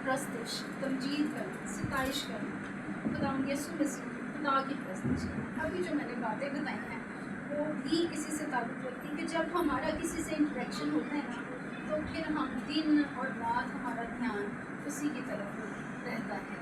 प्रस्तिश, तमजीद करना, सिताइश करना, खुदा यीशु मसीह खुदा की प्रस्तिश करना। अभी जो मैंने बातें बताई हैं वो भी इसी से ताल्लुक़ रखती है कि जब हमारा किसी से इंटरेक्शन होता है ना, तो फिर हम दिन और रात हमारा ध्यान उसी की तरफ रहता है,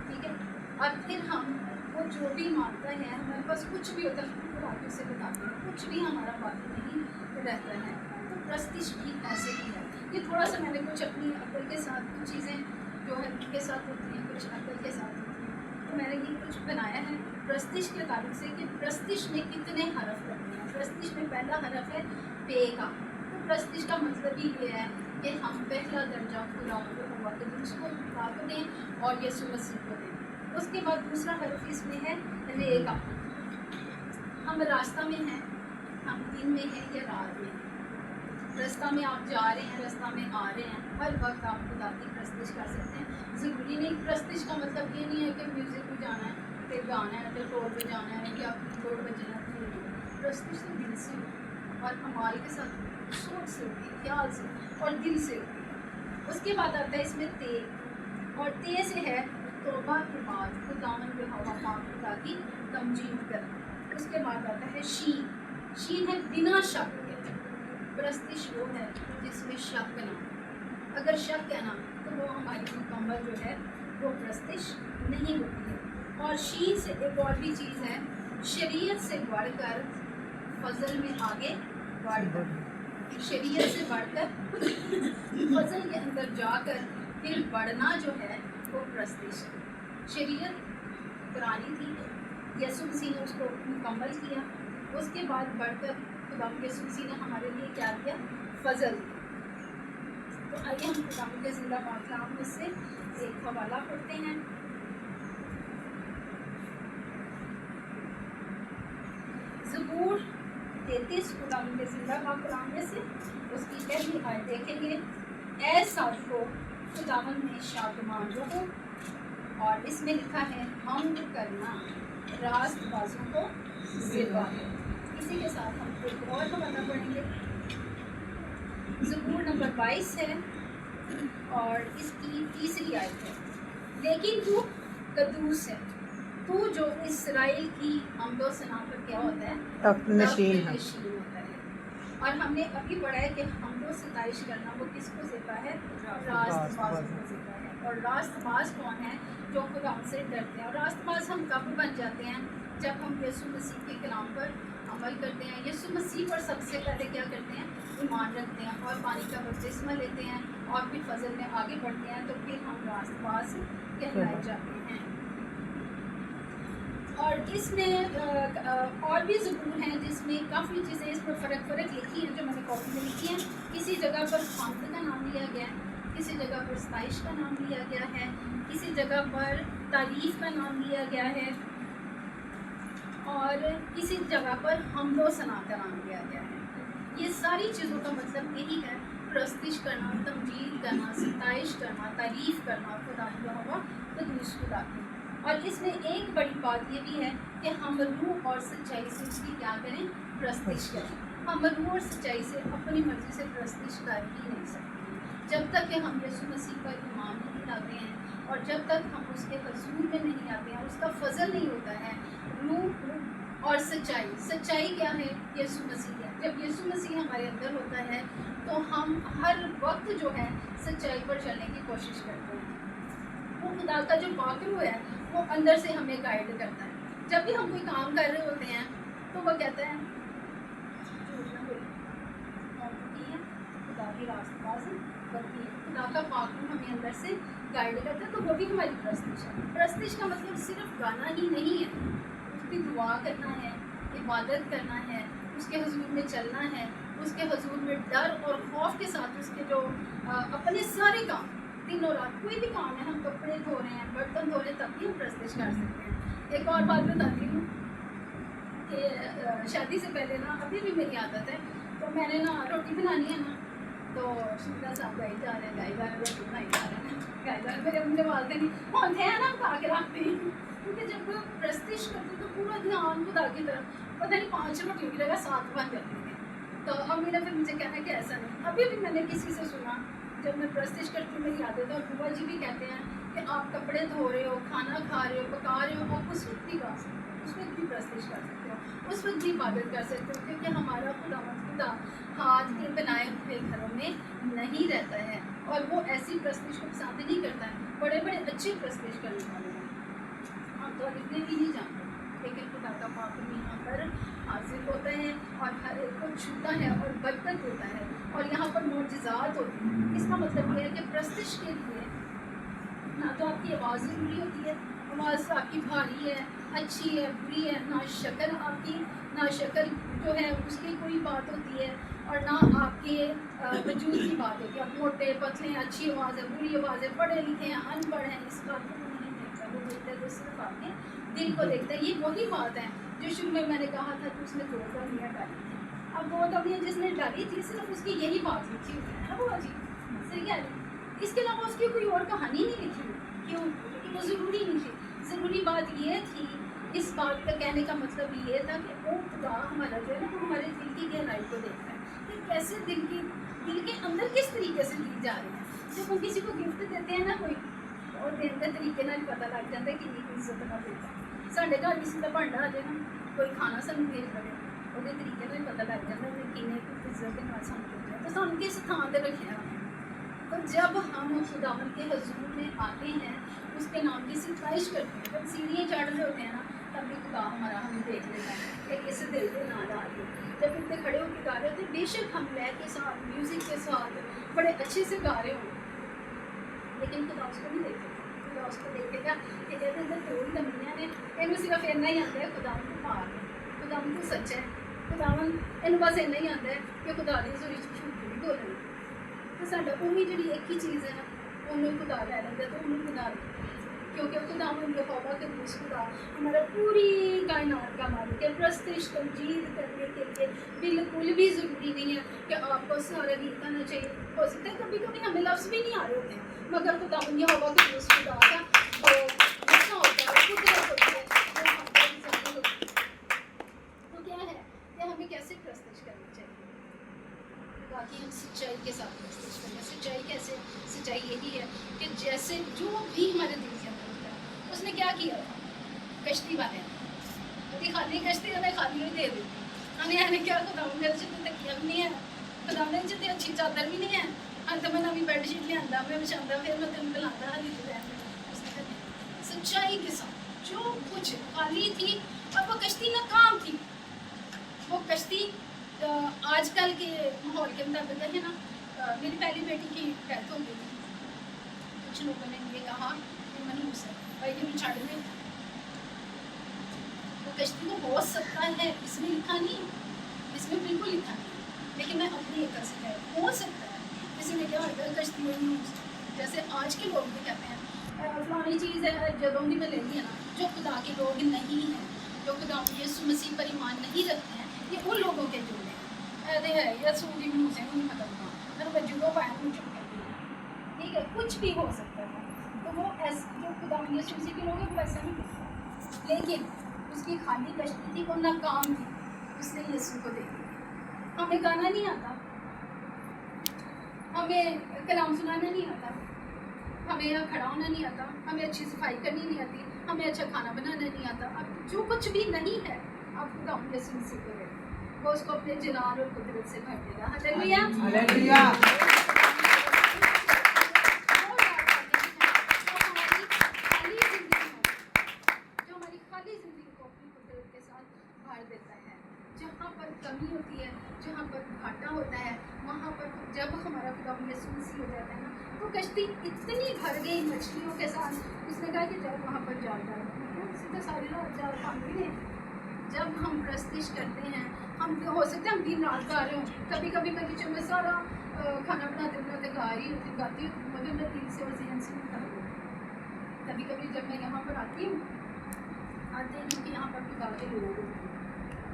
ठीक है। और फिर हम वो जो भी मांगता है, हमारे पास कुछ भी होता है तो आगे से बताते हैं, कुछ भी हमारा बाकी नहीं रहता है। तो प्रस्तिश भी ऐसे ही है। ये थोड़ा सा मैंने कुछ अपनी अक्ल के साथ कुछ चीज़ें जो है उनके साथ होती हैं, कुछ अक्ल के साथ होती हैं, तो मैंने ये कुछ बनाया है प्रस्तिश के ताल्लुक से कि प्रस्तिश में कितने हरफ लगते हैं। प्रस्तिश में पहला हरफ है पे का। तो प्रस्तिश का मतलब ही ये है कि हम पहला दर्जा खुदा हुआ के उसको खुदा को दें और यीशु मसीह को दें। उसके बाद दूसरा हरफ इसमें है रे का। हम रास्ता में हैं, हम दिन में हैं या रात में। रास्ता में आप जा रहे हैं, रास्ता में आ रहे हैं, हर वक्त आप खुदा की प्रस्तिश कर सकते हैं। ज़रूरी नहीं, प्रस्तिश का मतलब ये नहीं है कि म्यूज़िक में जाना है, फिर गाना है, तो टोल पे जाना है या टोल बजना है। प्रस्तिश तो दिल से और अमाल के साथ सोच से होती है, ख्याल से और दिल से होती है। उसके बाद आता है इसमें ते, और ते से है तौबा के बाद खुदावन के हवा पाक खुदा की तमजीद करना। उसके बाद आता है शीन। शीन है बिना शक के। प्रस्तिश वो है जिसमें शक ना, अगर शक है ना तो वो हमारी मुकम्मल जो है वो प्रस्तिश नहीं होती है। और शीन से एक और भी चीज़ है, शरीयत से बढ़कर फजल में आगे बढ़कर, शरीयत से बढ़कर फजल के अंदर जाकर फिर बढ़ना जो है वो प्रस्तिश है। शरीयत पुरानी थी, यीशु मसीह ने उसको मुकम्मल किया, उसके बाद बढ़कर खुदा यीशु मसीह ने हमारे लिए क्या किया, फजल। तो आइए हम खुदा के ज़िंदा पाकलाम में से एक हवाला पढ़ते हैं। ज़बूर 33 खुदा के ज़िंदा पाकलाम में से उसकी पहली आयत देखेंगे। ऐ सादको खुदावन में शादमान रहो, और इसमें लिखा है हम करना रास्त बाजों को सिरवा है। इसी के साथ हम एक और हवाला पढ़ेंगे। ज़बूर नंबर 22 है और इसकी तीसरी आयत है। लेकिन तू कदूस है, तू जो इसराइल की हमदो सना पर क्या होता है, तख्तनशीन होता है। और हमने अभी पढ़ा है कि हमदो सताइश करना वो किसको सिखा है, रास्तबाज को सिखा है। और रास्तबाज कौन है, जो खुदा से डरते हैं। और रास्तबाज हम कब बन जाते हैं, जब हम यीशु मसीह के कलाम पर अमल करते हैं, यीशु मसीह पर सबसे पहले क्या करते हैं, ईमान रखते हैं और पानी का बपतिस्मा लेते हैं और फिर फजल में आगे बढ़ते हैं, तो फिर हम रास्तबाज कहलाए जाते हैं। और इसमें और भी ज़बूर हैं जिसमें काफ़ी चीज़ें इस पर फ़र्क लिखी हैं, जो मैंने कॉपी में लिखी हैं। किसी जगह पर खामद का नाम लिया गया है, किसी जगह पर सताइश का नाम लिया गया है, किसी जगह पर तारीफ़ का नाम लिया गया है, और किसी जगह पर हमदो सना का नाम लिया गया है। ये सारी चीज़ों का मतलब यही है, प्रस्तिश करना, तमजीद करना, सताइश करना, तारीफ़ करना खुदा हुआ कदूस खुदा की। और इसमें एक बड़ी बात ये भी है कि हम रूह और सच्चाई से उसकी क्या करें, प्रस्तिश करें। हम रूह और सच्चाई से अपनी मर्ज़ी से प्रस्तिश कर ही नहीं सकते जब तक कि हम यीशु मसीह पर ईमान नहीं लाते हैं, और जब तक हम उसके हुज़ूर में नहीं आते हैं, उसका फजल नहीं होता है। रूह और सच्चाई, सच्चाई क्या है, यीशु मसीह है। जब यीशु मसीह हमारे अंदर होता है तो हम हर वक्त जो है सच्चाई पर चलने की कोशिश करते हैं। वो खुदा का जो पाक रूह है वो अंदर से हमें गाइड करता है। जब भी हम कोई काम कर रहे होते हैं तो वो कहता है झूठ ना बोलो, है खुदा की रास्तबाज बनती है। खुदा का पाक रूह हमें अंदर से गाइड करता है, तो वो भी हमारी प्रस्तिश है। प्रस्तिश का मतलब सिर्फ गाना ही नहीं है, उसकी दुआ करना है, इबादत करना है, उसके हुजूर में चलना है, उसके हुजूर में डर और खौफ के साथ उसके जो अपने सारे काम दिन और रात, कोई भी काम है, हम कपड़े धो रहे हैं, बर्तन धो रहे हैं, तब भी हम प्रस्तिश कर सकते हैं। एक और बात बताती हूँ कि शादी से पहले ना, अभी भी मेरी आदत है, तो मैंने ना रोटी बनानी है ना, तो शुक्ला साहब गाई जा रहे हैं, गाई जा रहे हैं, रोटी बनाई जा रहे हैं, गाई जा रहे हैं, मेरे अपने वालते नहीं होते हैं ना, खा के रखते हैं। क्योंकि जब प्रस्तिश करते तो पूरा ध्यान खुदा की तरफ, पता नहीं 5 रोटी मिलेगा 7 बन जाती है। तो अम्मी ने फिर मुझे कहना कि ऐसा नहीं। अभी भी मैंने किसी से सुना جب میں پرستش کرتی ہوں میری عادت ہے، اور بوا جی بھی کہتے ہیں کہ آپ کپڑے دھو رہے ہو، کھانا کھا رہے ہو، پکا رہے ہو، آپ اس وقت بھی گا سکتے ہو، اس وقت بھی پرستش کر سکتے ہو، اس وقت بھی عبادت کر سکتے ہو، کیونکہ ہمارا خدا ہاتھ کے بنائے ہوئے گھروں میں نہیں رہتا ہے، اور وہ ایسی پرستش کو پسند نہیں کرتا ہے. بڑے بڑے اچھے پرستش کرنے والے ہیں، ہم تو اتنے بھی نہیں جانتے، لیکن خدا کا پاک یہاں پر حاضر ہوتا ہے اور ہر ایک کو چھوتا ہے اور برکت دیتا ہے، اور یہاں پر معجزات ہوتے ہیں. اس کا مطلب یہ ہے کہ پرستش کے لیے نہ تو آپ کی آواز ضروری ہوتی ہے، آواز آپ کی بھاری ہے، اچھی ہے، بری ہے، نہ شکل آپ کی، نہ شکل جو ہے اس کی کوئی بات ہوتی ہے، اور نہ آپ کے وجود کی بات ہوتی ہے. آپ موٹے پتلے ہیں، اچھی آواز ہے، بری آواز ہے، پڑھے لکھے ہیں، ان پڑھ ہیں، اس بات کو وہ نہیں دیکھتا. وہ دیکھتا ہے تو صرف آپ کے دل کو دیکھتا ہے. یہ وہی بات ہے جو شروع میں نے کہا تھا کہ اس نے 2 دمیاں ڈالی تھی. اب 2 دمیاں جس نے ڈالی تھی صرف اس کی یہی بات لکھی ہوئی ہے نا بابا جی، صحیح ہے. اس کے علاوہ اس کی کوئی اور کہانی نہیں لکھی ہوئی. کیوں؟ کیونکہ وہ ضروری نہیں تھی. ضروری بات یہ تھی، اس بات کا کہنے کا مطلب یہ تھا کہ وہ خدا ہمارا جو ہے نا، وہ ہمارے دل کی گہرائی کو دیکھتا ہے کہ کیسے دل کے اندر کس طریقے سے دی جا رہی ہے. جب ہم کسی کو گفٹ دیتے ہیں نا کوئی، اور دین کے طریقے نال پتہ لگ جاتا ہے کہ یہ عزت نہ دیتا. ساڈے گھر کسی کا بھانڈا آ جائے نا، کوئی کھانا سانوں بھیج دے، وہ طریقے نال پتہ لگ جاتا ہے کہ کنے عزت کے نال سانوں بھیجا تو سانوں کس تھان تے رکھیا. تو جب ہم خداوند کے حضور میں آتے ہیں، اس کے نام کی ستائش کرتے ہیں، جب سیڑھیاں چڑھ رہے ہوتے ہیں نا، تب بھی خدا ہمارا ہمیں دیکھ لیتا ہے کہ اس دل کے نام آ رہی ہے. جب اتنے کھڑے ہو کے گا رہے ہوتے ہیں، بے شک ہم لے کے ساتھ، میوزک کے ساتھ بڑے اچھے سے گا رہے ہوں، لیکن خدا اس کو نہیں دیکھے گا. خدا اس کو دیکھے گا کہ یہ اندر 2 دمیاں نے، یہ صرف اتنا ہی آتا ہے خداوند کو پاک ہے، خداوند کو سچ ہے، خداوند یہ بس اتنا ہی آتا ہے کہ خدا کی حضوری جھوٹ نہیں بولنا. تو ساڈا اوہی جڑی ایک ہی چیز ہے نا، انہوں خدا لے لینا تو انہوں خدا لے، کیونکہ خداوند یہوہ قدوس خدا ہمارا پوری کائنات کا مالک ہے. پرستش تمجید کرنے کے لیے بالکل بھی ضروری نہیں ہے کہ آپ کو سارا گیت آنا چاہیے. ہو سکتا ہے کبھی کبھی ہمیں لفظ بھی نہیں آ رہے ہوتے ہیں، مگر خداوند یہوہ قدوس خدا کا وہ غصہ ہوتا ہے، قدرت ہوتی ہے، وہ ہم پر ظاہر ہوتی ہے. تو کیا ہے کہ ہمیں کیسے پرستش کرنی چاہیے؟ باقی ہم سچائی کے ساتھ پرستش کریں. سچائی کیسے؟ سچائی یہی ہے کہ جیسے جو بھی ہمارے دل کے اندر ہوتا ہے. اس نے کیا کیا تھا؟ کشتی والے نے خالی کشتی انہیں خالی ہوئی دے دی. ہمیں کیا خدا میرے سے تکیہ بھی نہیں ہے، خدا میرے سے اچھی چادر بھی نہیں ہے، ہاں تو میں نوی بیڈ شیٹ لیا میں بچھاتا، پھر میں تین بلاتا ہاں سچائی کے ساتھ جو کچھ خالی تھی. اور وہ کشتی ناکام تھی. وہ کشتی آج کل کے ماحول کے مطابق ہے نا، میری پہلی بیٹی کی ڈیتھ ہو گئی تھی. کچھ لوگوں نے یہ کہا کہ منحوس ہے بھائی کہ چھاڑ دیں. وہ کشتی تو ہو سکتا ہے، اس میں لکھا نہیں ہے، اس میں بالکل لکھا نہیں ہے، لیکن میں اپنی ایک سے کہہ ہو سکتا ہے. کسی نے کیا ہوتا ہے کشتی میں منحوس، جیسے آج کے لوگ بھی کہتے ہیں فلانی چیز ہے جدوں بھی میں لے لی ہے نا، جو خدا کے لوگ نہیں ہیں، جو خدا یسوع مسیح پر ایمان نہیں رکھتے ہیں، یہ ان لوگوں کے جملے ہیں. ہے یسوع کی منحوس ہے، انہیں ختم ہوا میں نے جدوں پایا نہیں چپ کر دیا. ٹھیک ہے، کچھ بھی ہو سکتا ہے. تو وہ ایسے جو خدا یسوع مسیح کے لوگ ہیں وہ ایسا نہیں کرتے، لیکن اس کی خالی کشتی تھی، وہ ناکام تھی. اس نے یسوع کو دیکھ لیا. ہمیں گانا نہیں آتا، ہمیں کلام سنانا نہیں آتا، ہمیں یہاں کھڑا ہونا نہیں آتا، ہمیں اچھی صفائی کرنی نہیں آتی، ہمیں اچھا کھانا بنانا نہیں آتا. اب جو کچھ بھی نہیں ہے آپ خدا یسوع مسیح کو دے، وہ اس کو اپنے جلال اور قدرت سے بھر دے گا. ہاللیلویا، ہاللیلویا. جو ہماری خالی زندگی کو اپنی قدرت کے ساتھ بھر دیتا ہے. جہاں پر کمی ہوتی ہے، جہاں پر گھاٹا ہوتا ہے، وہاں پر جب ہمارا خدا یسوع مسیح ہو جاتا ہے نا، تو کشتی اتنی بھر گئی مچھلیوں کے ساتھ. اس نے کہا کہ جب وہاں پر جال ڈالو، اسی طرح ساری رات جال پانی لیں. جب ہم پرستش کرتے ہیں، ہم ہو سکتا ہے ہم دن رات گا رہے ہوں. کبھی کبھی میں کچن میں سارا کھانا بناتے بناتے گا رہی ہوتی گاتی ہوتی، مگر میں دل سے اور ذہن سے نہیں گا رہی. کبھی کبھی جب میں یہاں پر آتی ہوں کیونکہ یہاں پر خدا کے لوگ ہوتے ہیں،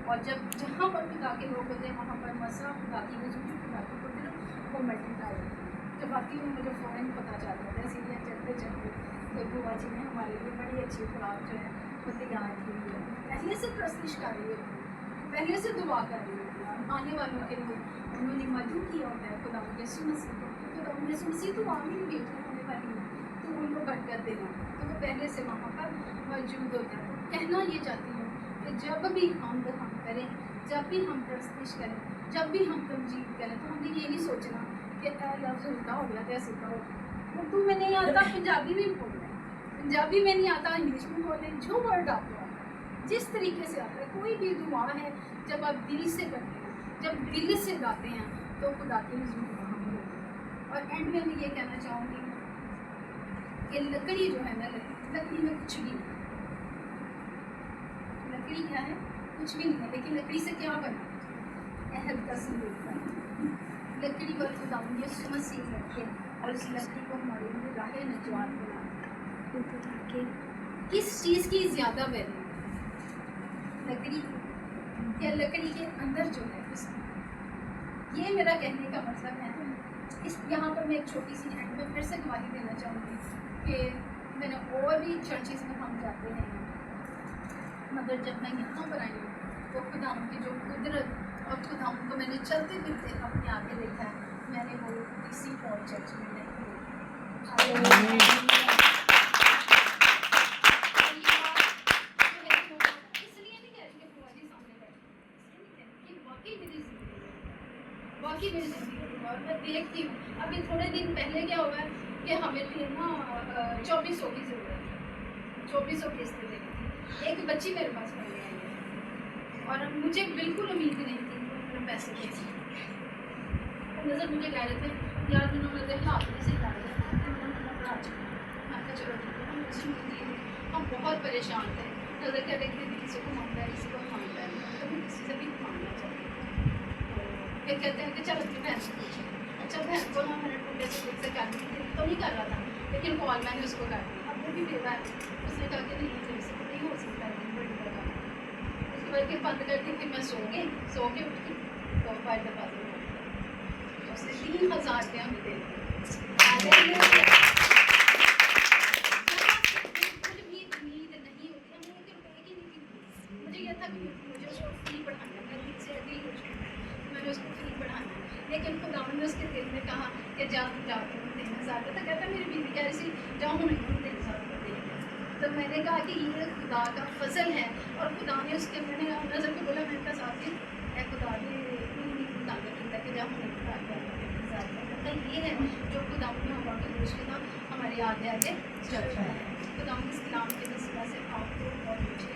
اور جہاں پر خدا کے لوگ ہوتے ہیں وہاں پر مسئلہ خدا کی حضور خدا کی قدرت وہ ملٹیپلائی ہوتی ہے. جب آتی ہوں مجھے فوراً پتہ چل جاتا ہے. سیڑھیاں چلتے چلتے تو بوا جی نے ہمارے لیے بڑی اچھی خوراک جو ہے وہ تیار کی ہوئی ہے. پہلے سے پرستش کر رہی ہوتی ہے، پہلے سے دعا کر رہی ہوتی ہے. آنے والوں کے لیے انہوں نے مدعو کیا ہوتا ہے خدا یسوع مسیح کو. خدا मसीह तो आमीन बेटी होने वाली है, तो उनको बरकत देना, तो वो पहले से वहाँ पर मौजूद होता है। कहना ये चाहती हूँ कि जब भी हम करें, जब भी हम प्रस्तुत करें, जब भी हम तमजीद करें, तो हमें ये नहीं सोचना कि लफ्ज़ उल्टा हो गया, कैसे उल्टा हो गया। उर्दू में नहीं आता, पंजाबी में बोल रहे हैं, पंजाबी में नहीं आता, इंग्लिश में बोल रहे हैं, जो वर्ड आपको आता है, जिस तरीके से आता है। कोई भी दुआ है जब आप दिल से करते हैं, जब दिल से गाते हैं, तो खुदा की हुज़ूर वहाँ पर होती है। और एंड में मैं ये कहना चाहूँगी कि लकड़ी जो है ना, लकड़ी में कुछ भी नहीं, लकड़ी क्या है, कुछ भी नहीं है, लेकिन लकड़ी से क्या बना, अहद का संदेश बना। लकड़ी पर खुदा यीशु मसीह रखे और इस लकड़ी को हमारे लिए राह नजवात बना। किस चीज़ की ज़्यादा वैल्यू, लकड़ी या लकड़ी के अंदर जो है उसमें, ये मेरा कहने का मतलब है। इस यहाँ पर मैं एक छोटी सी एंड में फिर से गवाही देना चाहूँगी कि मैंने और भी चर्चेज़ में हम जाते हैं, मगर जब मैं यहाँ पर आई हूँ तो खुदा की जो कुदरत और खुदा को मैंने चलते फिरते अपने आगे देखा है, मैंने वो किसी और चर्च में नहीं देखी। बाकी मेरी ज़िंदगी और मैं देखती हूँ। अभी थोड़े दिन पहले क्या हुआ है कि हमें फिर ना 2400 की ज़रूरत है, 2400 किस्त देनी थी। एक बच्ची मेरे पास पढ़ने आई है और मुझे बिल्कुल उम्मीद नहीं थी कि मेरे पैसे दे सकते। नज़र मुझे कह रहे थे यार उन्होंने देखा आपने से ला दिया, पढ़ा चुका। मैं कहा चलो ठीक है, हम मुझे उम्मीद, हम बहुत परेशान थे। नज़र क्या देखते थे, किसी को मांगता है, किसी को मांगता है, कभी किसी से भी मांगना चाहिए। फिर कहते हैं कि चलो अपनी बहन से पूछे। अच्छा बहन को ना मैंने टूटे से कर दी थी, तो नहीं कर रहा था, लेकिन कॉल मैंने उसको कर दी। अब वो भी बेवा है, उसने कहा कि नहीं मेरे से नहीं हो सकता है, बड़ी बात। उसके बाद फिर बंद कर दी, फिर मैं सो के उठी तो फायदा बात हो, उसने 3000 रुपया हमें दे दिया। मुझे यह था कि मुझे उसको फ्री पढ़ाना, मैं दिल से एग्री हो चुकी हूँ, मैंने उसको फ्री पढ़ाना है। लेकिन खुदा ने उसके दिल में कहा कि जा तू जाके 3000 रुपये, तो कहता मेरी बीवी कह रही थी जाऊँ नहीं, 3000 रुपये दे। तो मैंने कहा कि ये खुदा का फजल है, और खुदा ने उसके, मैंने नज़र को बोला, मैंने कहा साथ ही खुदा ने ताकत किया कि जाऊँ नहीं, खुदा का ये है जो खुदा में हमारा के दोस्त के नाम हमारे आगे आगे चल रहा है। खुदा इस कलाम के वसीला से आपको बहुत अच्छे